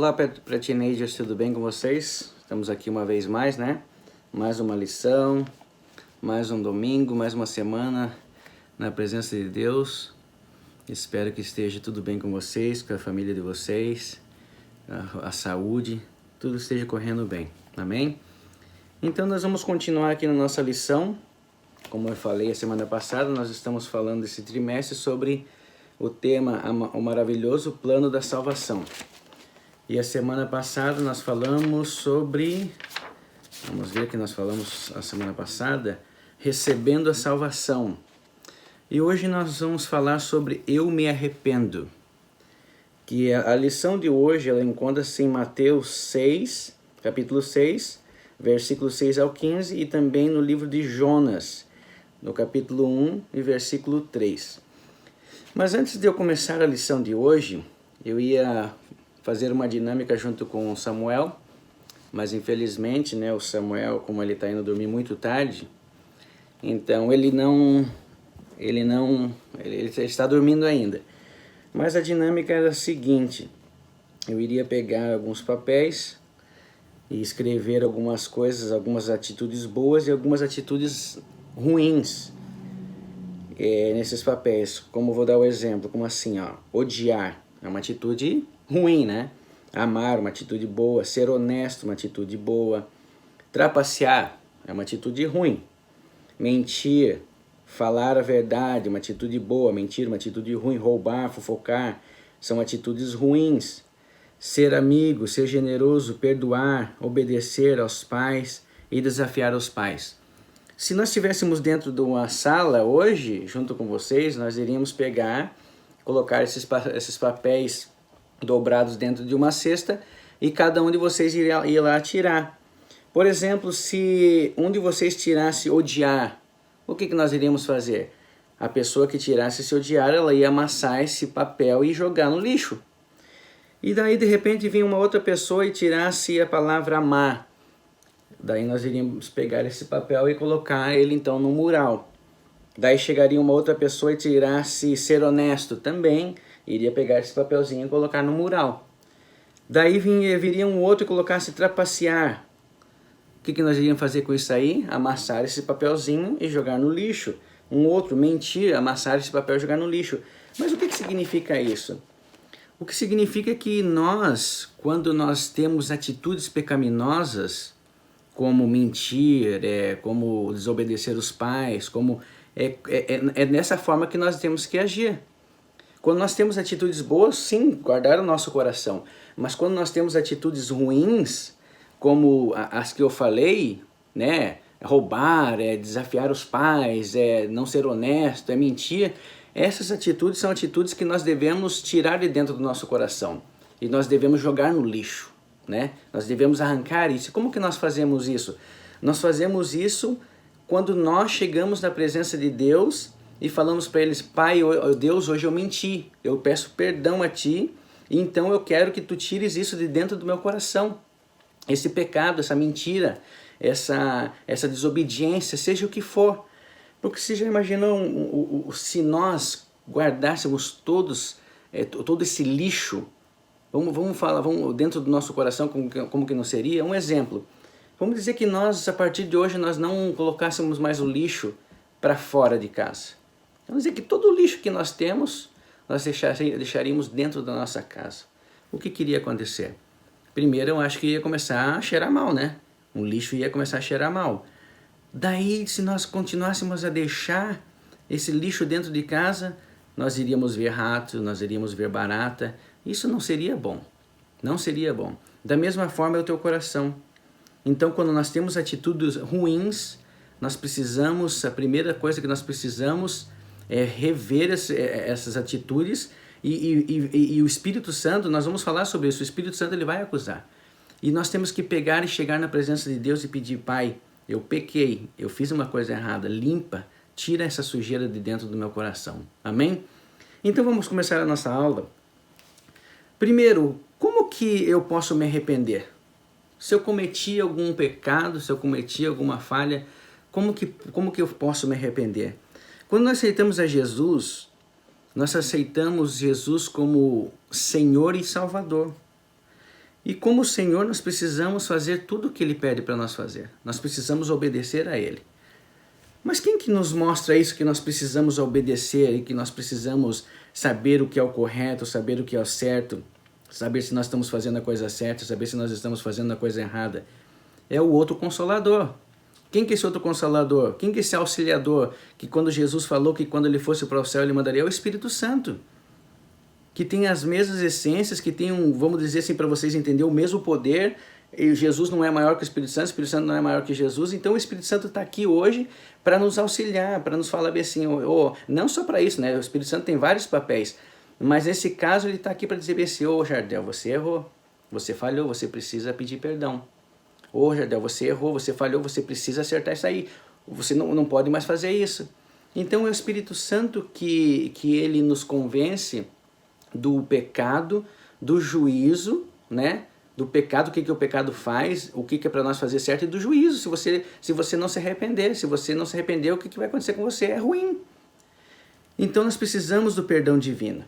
Olá, Teenagers, tudo bem com vocês? Estamos aqui uma vez mais, né? Mais uma lição, mais um domingo, mais uma semana na presença de Deus. Espero que esteja tudo bem com vocês, com a família de vocês, a saúde, tudo esteja correndo bem, amém? Então nós vamos continuar aqui na nossa lição. Como eu falei a semana passada, nós estamos falando esse trimestre sobre o tema O Maravilhoso Plano da Salvação. E a semana passada nós falamos sobre, vamos ver o que nós falamos a semana passada, recebendo a salvação. E hoje nós vamos falar sobre Eu Me Arrependo. Que a lição de hoje ela encontra-se em Mateus 6, capítulo 6, versículo 6 ao 15, e também no livro de Jonas, no capítulo 1 e versículo 3. Mas antes de eu começar a lição de hoje, eu ia fazer uma dinâmica junto com o Samuel, mas infelizmente, né, o Samuel, como ele está indo dormir muito tarde, então ele está dormindo ainda. Mas a dinâmica era a seguinte: eu iria pegar alguns papéis e escrever algumas coisas, algumas atitudes boas e algumas atitudes ruins nesses papéis. Como vou dar o exemplo, como assim, ó, odiar é uma atitude ruim, né? Amar, uma atitude boa. Ser honesto, uma atitude boa. Trapacear é uma atitude ruim. Mentir, falar a verdade, uma atitude boa. Mentir, uma atitude ruim. Roubar, fofocar, são atitudes ruins. Ser amigo, ser generoso, perdoar, obedecer aos pais e desafiar os pais. Se nós estivéssemos dentro de uma sala hoje, junto com vocês, nós iríamos pegar, colocar esses papéis dobrados dentro de uma cesta e cada um de vocês ia lá tirar. Por exemplo, se um de vocês tirasse odiar, o que nós iríamos fazer? A pessoa que tirasse esse odiar, ela ia amassar esse papel e jogar no lixo. E daí de repente vinha uma outra pessoa e tirasse a palavra amar. Daí nós iríamos pegar esse papel e colocar ele então no mural. Daí chegaria uma outra pessoa e tirasse ser honesto, também iria pegar esse papelzinho e colocar no mural. Daí viria um outro e colocasse trapacear. O que nós iríamos fazer com isso aí? Amassar esse papelzinho e jogar no lixo. Um outro, mentir, amassar esse papel e jogar no lixo. Mas o que significa isso? O que significa que nós, quando nós temos atitudes pecaminosas, como mentir, como desobedecer os pais, como é nessa forma que nós temos que agir. Quando nós temos atitudes boas, sim, guardar o nosso coração. Mas quando nós temos atitudes ruins, como as que eu falei, né, roubar, desafiar os pais, não ser honesto, mentir, essas atitudes são atitudes que nós devemos tirar de dentro do nosso coração. E nós devemos jogar no lixo. Né? Nós devemos arrancar isso. Como que nós fazemos isso? Nós fazemos isso quando nós chegamos na presença de Deus e falamos para eles: Pai, Deus, hoje eu menti, eu peço perdão a Ti, e então eu quero que Tu tires isso de dentro do meu coração. Esse pecado, essa mentira, essa desobediência, seja o que for. Porque você já imaginou se nós guardássemos todo esse lixo? Vamos falar dentro do nosso coração como que não seria? Um exemplo. Vamos dizer que nós, a partir de hoje, nós não colocássemos mais o lixo para fora de casa. Vamos dizer que todo o lixo que nós temos, nós deixaríamos dentro da nossa casa. O que iria acontecer? Primeiro, eu acho que ia começar a cheirar mal, né? O lixo ia começar a cheirar mal. Daí, se nós continuássemos a deixar esse lixo dentro de casa, nós iríamos ver rato, nós iríamos ver barata. Isso não seria bom. Não seria bom. Da mesma forma é o teu coração. Então, quando nós temos atitudes ruins, nós precisamos, a primeira coisa que nós precisamos é rever essas atitudes e o Espírito Santo, nós vamos falar sobre isso, o Espírito Santo ele vai acusar. E nós temos que pegar e chegar na presença de Deus e pedir: Pai, eu pequei, eu fiz uma coisa errada, limpa, tira essa sujeira de dentro do meu coração. Amém? Então vamos começar a nossa aula. Primeiro, como que eu posso me arrepender? Se eu cometi algum pecado, se eu cometi alguma falha, como que eu posso me arrepender? Quando nós aceitamos a Jesus, nós aceitamos Jesus como Senhor e Salvador. E como Senhor, nós precisamos fazer tudo o que Ele pede para nós fazer. Nós precisamos obedecer a Ele. Mas quem que nos mostra isso, que nós precisamos obedecer e que nós precisamos saber o que é o correto, saber o que é o certo, saber se nós estamos fazendo a coisa certa, saber se nós estamos fazendo a coisa errada? É o outro Consolador. Quem que é esse outro Consolador? Quem que é esse Auxiliador? Que quando Jesus falou que quando Ele fosse para o céu Ele mandaria o Espírito Santo. Que tem as mesmas essências, que tem vamos dizer assim para vocês entenderem, o mesmo poder. E Jesus não é maior que o Espírito Santo não é maior que Jesus, então o Espírito Santo está aqui hoje para nos auxiliar, para nos falar bem assim, não só para isso, né? O Espírito Santo tem vários papéis, mas nesse caso ele está aqui para dizer bem assim, Jardel, você errou, você falhou, você precisa pedir perdão. Jardel, você errou, você falhou, você precisa acertar isso aí, você não pode mais fazer isso. Então é o Espírito Santo que ele nos convence do pecado, do juízo, né? Do pecado, o que o pecado faz, o que é para nós fazer certo, e do juízo, se você não se arrepender. Se você não se arrepender, o que vai acontecer com você? É ruim. Então nós precisamos do perdão divino.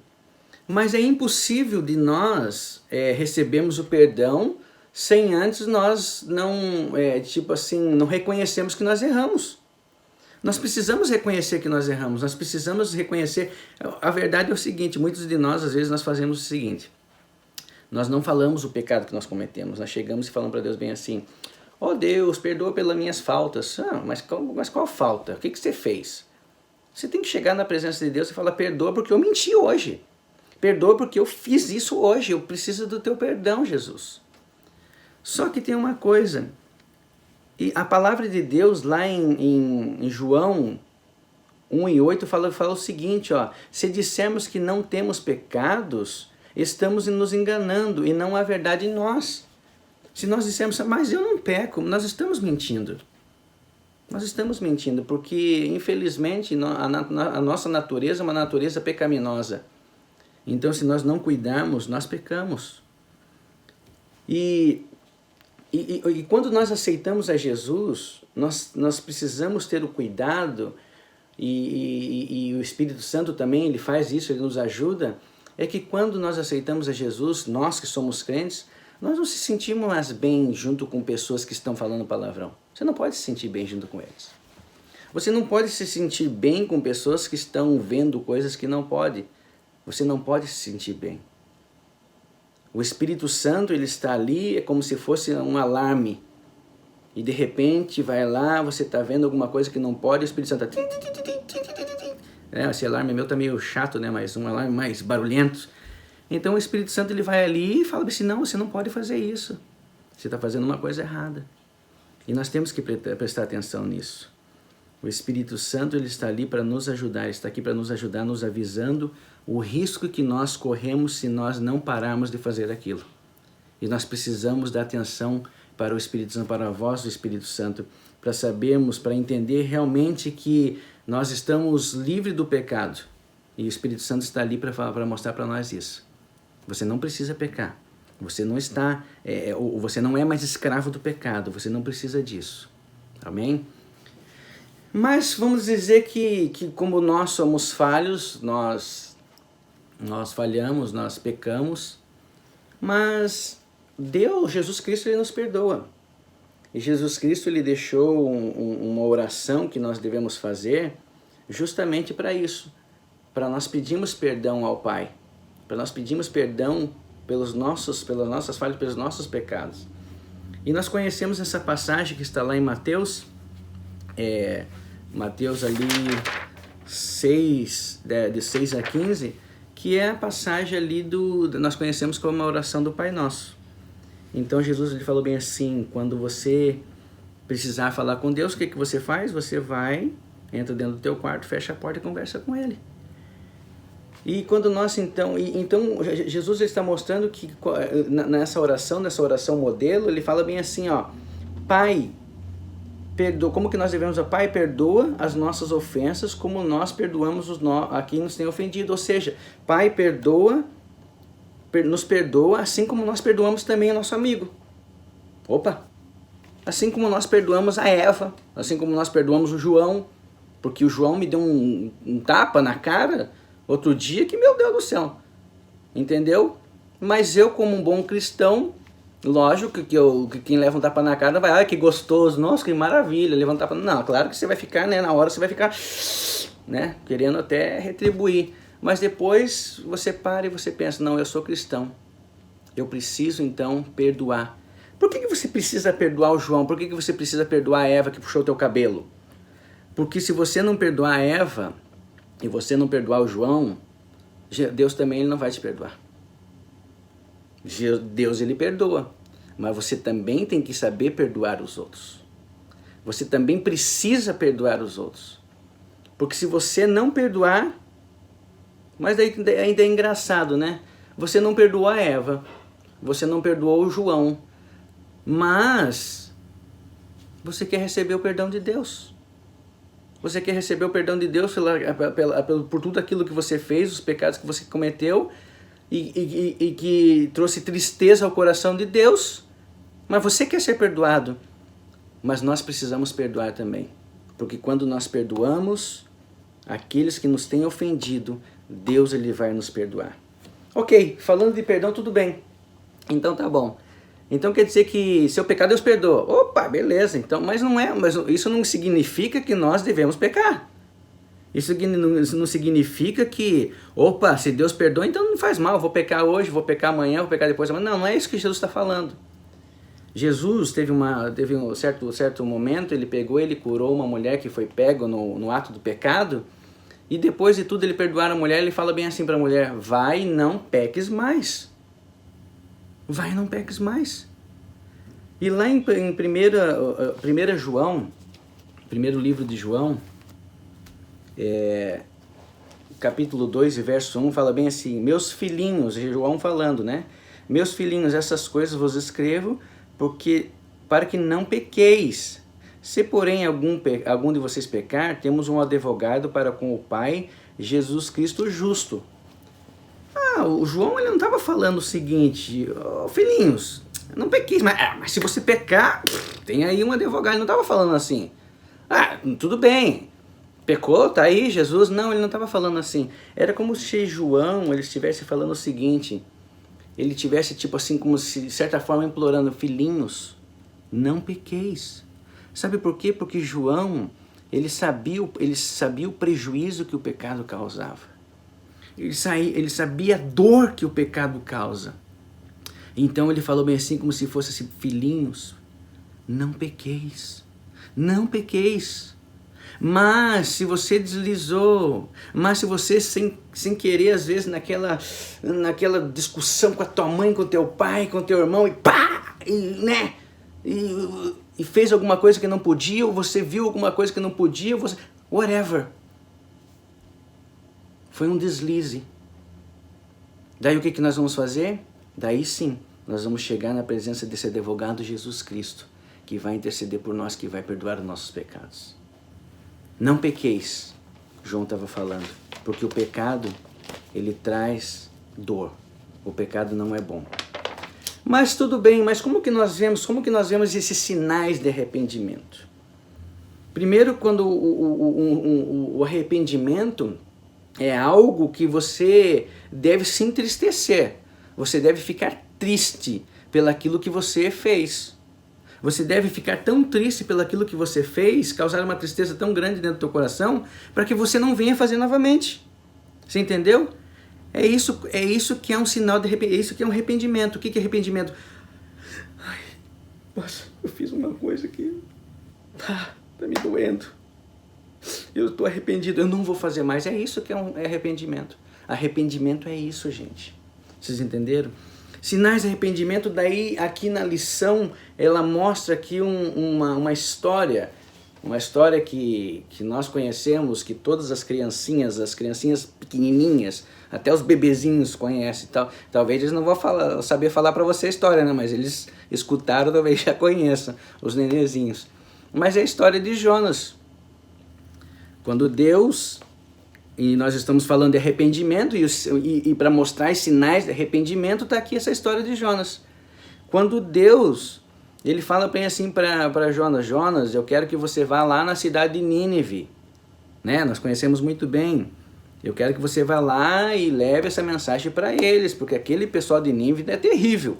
Mas é impossível de nós recebermos o perdão sem antes nós não reconhecermos que nós erramos. Nós precisamos reconhecer que nós erramos, nós precisamos reconhecer. A verdade é o seguinte, muitos de nós, às vezes, nós fazemos o seguinte, nós não falamos o pecado que nós cometemos, nós chegamos e falamos para Deus bem assim, Deus, perdoa pelas minhas faltas. Mas qual falta? O que você fez? Você tem que chegar na presença de Deus e falar, perdoa porque eu menti hoje, perdoa porque eu fiz isso hoje, eu preciso do teu perdão, Jesus. Só que tem uma coisa, e a palavra de Deus lá em João 1:8 fala o seguinte, se dissermos que não temos pecados, estamos nos enganando e não há verdade em nós. Se nós dissermos, mas eu não peco, nós estamos mentindo. Nós estamos mentindo porque, infelizmente, a nossa natureza é uma natureza pecaminosa. Então, se nós não cuidarmos, nós pecamos. E quando nós aceitamos a Jesus, nós precisamos ter o cuidado, e o Espírito Santo também ele faz isso, ele nos ajuda, é que quando nós aceitamos a Jesus, nós que somos crentes, nós não se sentimos mais bem junto com pessoas que estão falando palavrão. Você não pode se sentir bem junto com eles. Você não pode se sentir bem com pessoas que estão vendo coisas que não pode. Você não pode se sentir bem. O Espírito Santo ele está ali, é como se fosse um alarme. E de repente vai lá, você está vendo alguma coisa que não pode, o Espírito Santo está... Esse alarme meu está meio chato, né? Mas um alarme mais barulhento. Então o Espírito Santo ele vai ali e fala assim, não, você não pode fazer isso. Você está fazendo uma coisa errada. E nós temos que prestar atenção nisso. O Espírito Santo ele está ali para nos ajudar, ele está aqui para nos ajudar, nos avisando o risco que nós corremos se nós não pararmos de fazer aquilo. E nós precisamos dar atenção para o Espírito Santo, para a voz do Espírito Santo, para sabermos, para entender realmente que nós estamos livres do pecado. E o Espírito Santo está ali para mostrar para nós isso. Você não precisa pecar. Você não está, você não é mais escravo do pecado. Você não precisa disso. Amém? Mas vamos dizer que como nós somos falhos, nós falhamos, nós pecamos, mas Deus, Jesus Cristo, ele nos perdoa. E Jesus Cristo ele deixou uma oração que nós devemos fazer justamente para isso, para nós pedirmos perdão ao Pai, para nós pedirmos perdão pelas nossas falhas, pelos nossos pecados. E nós conhecemos essa passagem que está lá em Mateus, Mateus ali 6, de 6 a 15, que é a passagem ali nós conhecemos como a oração do Pai Nosso. Então Jesus ele falou bem assim, quando você precisar falar com Deus, o que você faz? Você vai, entra dentro do teu quarto, fecha a porta e conversa com Ele. E quando nós então Jesus ele está mostrando que nessa oração modelo, ele fala bem assim, Pai, perdoa, como que nós devemos, Pai, perdoa as nossas ofensas como nós perdoamos a quem nos tem ofendido. Ou seja, Pai, nos perdoa assim como nós perdoamos também o nosso amigo. Assim como nós perdoamos a Eva, assim como nós perdoamos o João, porque o João me deu um tapa na cara outro dia que, meu Deus do céu, entendeu? Mas eu, como um bom cristão, Lógico que quem leva um tapa na cara vai, ai que gostoso, nossa, que maravilha, leva um tapa. Não, claro que você vai ficar, né, na hora você vai ficar, né, querendo até retribuir. Mas depois você para e você pensa, não, eu sou cristão, eu preciso então perdoar. Por que você precisa perdoar o João? Por que você precisa perdoar a Eva que puxou o teu cabelo? Porque se você não perdoar a Eva e você não perdoar o João, Deus também ele não vai te perdoar. Deus ele perdoa, mas você também tem que saber perdoar os outros. Você também precisa perdoar os outros. Porque se você não perdoar, mas daí ainda é engraçado, né? Você não perdoou a Eva, você não perdoou o João, mas você quer receber o perdão de Deus. Você quer receber o perdão de Deus por tudo aquilo que você fez, os pecados que você cometeu, e que trouxe tristeza ao coração de Deus, mas você quer ser perdoado. Mas nós precisamos perdoar também, porque quando nós perdoamos aqueles que nos têm ofendido, Deus ele vai nos perdoar. Ok, falando de perdão, tudo bem. Então tá bom. Então quer dizer que seu pecado Deus perdoa. Opa, beleza. Então, mas isso não significa que nós devemos pecar. Isso não significa que, opa, se Deus perdoa, então não faz mal, vou pecar hoje, vou pecar amanhã, vou pecar depois. Não é isso que Jesus está falando. Jesus teve um certo momento, ele curou uma mulher que foi pego no ato do pecado, e depois de tudo ele perdoar a mulher, ele fala bem assim para a mulher, vai, não peques mais. Vai, não peques mais. E lá em 1 João, primeiro livro de João, capítulo 2 e verso 1, fala bem assim, meus filhinhos, João falando, né? Meus filhinhos, essas coisas vos escrevo para que não pequeis. Se porém algum de vocês pecar, temos um advogado para com o Pai, Jesus Cristo justo. O João ele não estava falando o seguinte, filhinhos, não pequeis, mas se você pecar, tem aí um advogado, ele não estava falando assim. Tudo bem, pecou, tá aí, Jesus. Não, ele não estava falando assim. Era como se João ele estivesse falando o seguinte, ele tivesse tipo assim, como se de certa forma implorando, filhinhos, não pequeis. Sabe por quê? Porque João, ele sabia o prejuízo que o pecado causava. Ele sabia a dor que o pecado causa. Então ele falou bem assim, como se fosse assim, filhinhos, não pequeis, não pequeis. Mas se você deslizou, mas se você sem querer, às vezes naquela discussão com a tua mãe, com o teu pai, com o teu irmão, e fez alguma coisa que não podia, ou você viu alguma coisa que não podia, whatever. Foi um deslize. Daí o que nós vamos fazer? Daí sim, nós vamos chegar na presença desse advogado Jesus Cristo, que vai interceder por nós, que vai perdoar os nossos pecados. Não pequeis, João estava falando, porque o pecado, ele traz dor. O pecado não é bom. Mas tudo bem, mas como que nós vemos esses sinais de arrependimento? Primeiro, quando o arrependimento é algo que você deve se entristecer. Você deve ficar triste pelaquilo que você fez. Você deve ficar tão triste pelaquilo que você fez, causar uma tristeza tão grande dentro do teu coração, para que você não venha fazer novamente. Você entendeu? É isso que é um sinal de arrependimento. É isso que é um arrependimento. O que é arrependimento? Nossa, eu fiz uma coisa que tá me doendo. Eu estou arrependido, eu não vou fazer mais. É isso que é arrependimento. Arrependimento é isso, gente. Vocês entenderam? Sinais de arrependimento, daí aqui na lição, ela mostra aqui uma história que nós conhecemos, que todas as criancinhas pequenininhas, até os bebezinhos conhecem. Talvez eles não vão saber falar para você a história, né? Mas eles escutaram, talvez já conheçam, os nenezinhos. Mas é a história de Jonas. Quando Deus, e nós estamos falando de arrependimento, e para mostrar os sinais de arrependimento, está aqui essa história de Jonas. Quando Deus, ele fala bem assim para Jonas, Jonas, eu quero que você vá lá na cidade de Nínive, né? Nós conhecemos muito bem. Eu quero que você vá lá e leve essa mensagem para eles, porque aquele pessoal de Nínive é terrível.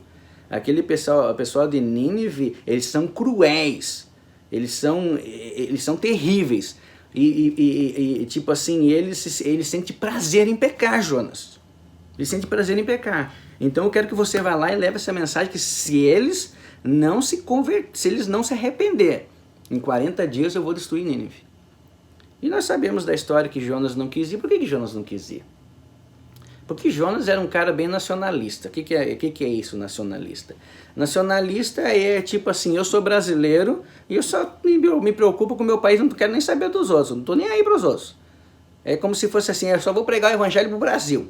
Aquele pessoal, o pessoal de Nínive, eles são cruéis, eles são terríveis. E tipo assim, eles sentem prazer em pecar, Jonas. Eles sentem prazer em pecar. Então eu quero que você vá lá e leve essa mensagem que se eles não se se eles não se arrepender, em 40 dias eu vou destruir Nínive. E nós sabemos da história que Jonas não quis ir. Por que Jonas não quis ir? Porque Jonas era um cara bem nacionalista. O que é isso, nacionalista? Nacionalista é tipo assim, eu sou brasileiro e eu só me preocupo com o meu país, não quero nem saber dos outros, não estou nem aí para os outros. É como se fosse assim, eu só vou pregar o evangelho para o Brasil.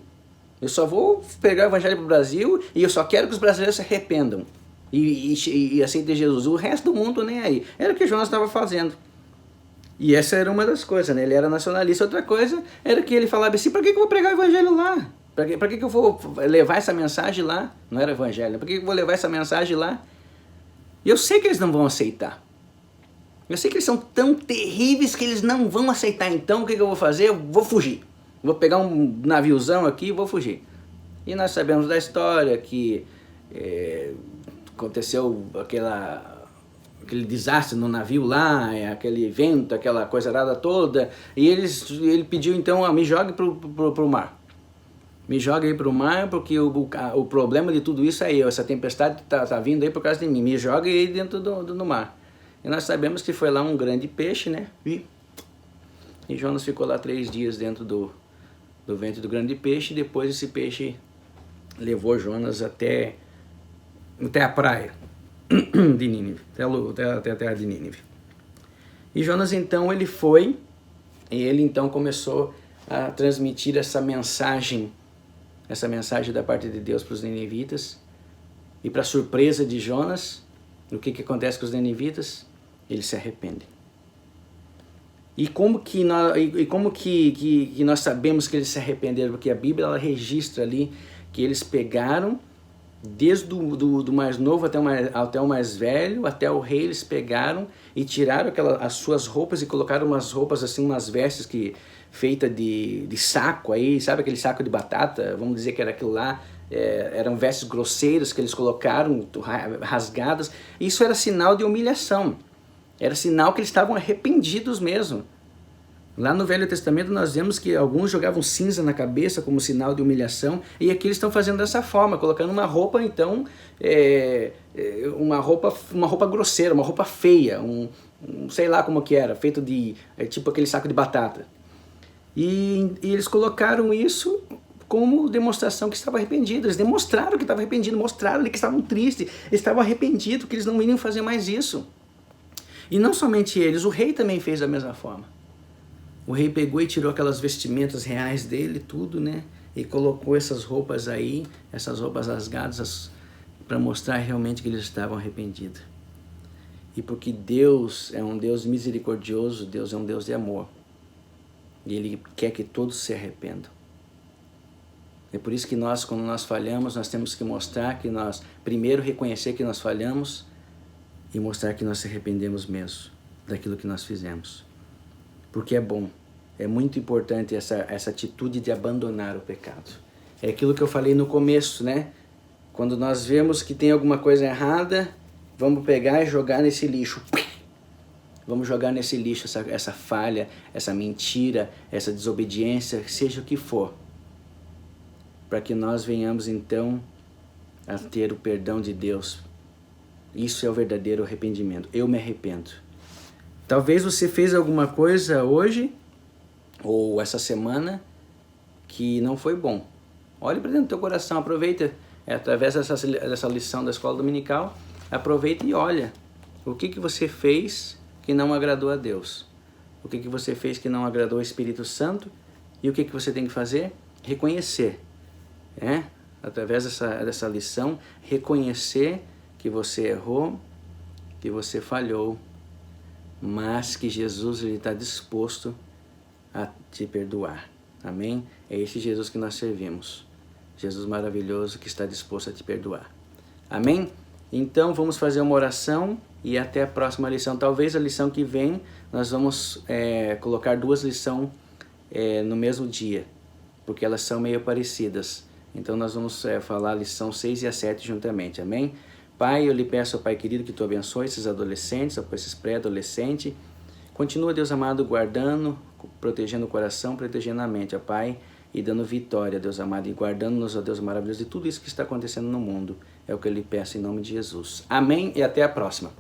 Eu só vou pregar o evangelho para o Brasil e eu só quero que os brasileiros se arrependam e aceitem Jesus. O resto do mundo nem aí. Era o que Jonas estava fazendo. E essa era uma das coisas, né? Ele era nacionalista. Outra coisa era que ele falava assim, para que eu vou pregar o evangelho lá? Para que eu vou levar essa mensagem lá? Não era evangelho. Para que eu vou levar essa mensagem lá? E eu sei que eles não vão aceitar. Eu sei que eles são tão terríveis que eles não vão aceitar. Então o que eu vou fazer? Eu vou fugir. Vou pegar um naviozão aqui e vou fugir. E nós sabemos da história que aconteceu aquele desastre no navio lá, aquele vento, aquela coisa arada toda. E ele pediu então, me jogue pro mar. Me joga aí pro mar, porque o problema de tudo isso é eu. Essa tempestade tá vindo aí por causa de mim. Me joga aí dentro do mar. E nós sabemos que foi lá um grande peixe, né? E Jonas ficou lá 3 dias dentro do ventre do grande peixe. E depois esse peixe levou Jonas até a praia de Nínive, até a terra de Nínive. E Jonas então ele foi, e ele então começou a transmitir essa mensagem da parte de Deus para os ninivitas. E para surpresa de Jonas, o que acontece com os ninivitas? Eles se arrependem. E como que nós sabemos que eles se arrependeram? Porque a Bíblia ela registra ali que eles pegaram, desde do mais novo até o mais velho, até o rei, eles pegaram e tiraram as suas roupas e colocaram umas roupas assim, umas vestes feita de saco aí, sabe aquele saco de batata? Vamos dizer que era aquilo lá, eram vestes grosseiras que eles colocaram, rasgadas. Isso era sinal de humilhação, era sinal que eles estavam arrependidos mesmo. Lá no Velho Testamento nós vemos que alguns jogavam cinza na cabeça como sinal de humilhação, e aqui eles estão fazendo dessa forma, colocando uma roupa então, uma roupa grosseira, uma roupa feia, sei lá como que era, feito de tipo aquele saco de batata. E eles colocaram isso como demonstração que estavam arrependidos. Eles demonstraram que estavam arrependidos, mostraram que estavam tristes, estavam arrependidos, que eles não iriam fazer mais isso. E não somente eles, o rei também fez da mesma forma. O rei pegou e tirou aquelas vestimentas reais dele, tudo, né? E colocou essas roupas aí, essas roupas rasgadas, para mostrar realmente que eles estavam arrependidos. E porque Deus é um Deus misericordioso, Deus é um Deus de amor. E Ele quer que todos se arrependam. É por isso que quando nós falhamos, nós temos que mostrar que primeiro reconhecer que nós falhamos e mostrar que nós se arrependemos mesmo daquilo que nós fizemos. Porque é bom, é muito importante essa atitude de abandonar o pecado. É aquilo que eu falei no começo, né? Quando nós vemos que tem alguma coisa errada, vamos pegar e jogar nesse lixo. Vamos jogar nesse lixo essa falha, essa mentira, essa desobediência, seja o que for. Para que nós venhamos então a ter o perdão de Deus. Isso é o verdadeiro arrependimento. Eu me arrependo. Talvez você fez alguma coisa hoje ou essa semana que não foi bom. Olhe para dentro do teu coração, aproveita, através dessa lição da escola dominical, aproveita e olha o que você fez que não agradou a Deus. O que você fez que não agradou ao Espírito Santo e o que você tem que fazer? Reconhecer. Através dessa lição, reconhecer que você errou, que você falhou, mas que Jesus está disposto a te perdoar. Amém? É esse Jesus que nós servimos. Jesus maravilhoso que está disposto a te perdoar. Amém? Então vamos fazer uma oração e até a próxima lição. Talvez a lição que vem nós vamos colocar 2 lições no mesmo dia, porque elas são meio parecidas. Então nós vamos falar a lição 6 e a 7 juntamente. Amém? Pai, eu lhe peço, Pai querido, que Tu abençoe esses adolescentes, esses pré-adolescentes. Continua, Deus amado, guardando, protegendo o coração, protegendo a mente, ó Pai, e dando vitória, Deus amado, e guardando-nos, ó Deus maravilhoso, de tudo isso que está acontecendo no mundo. É o que eu lhe peço em nome de Jesus. Amém e até a próxima.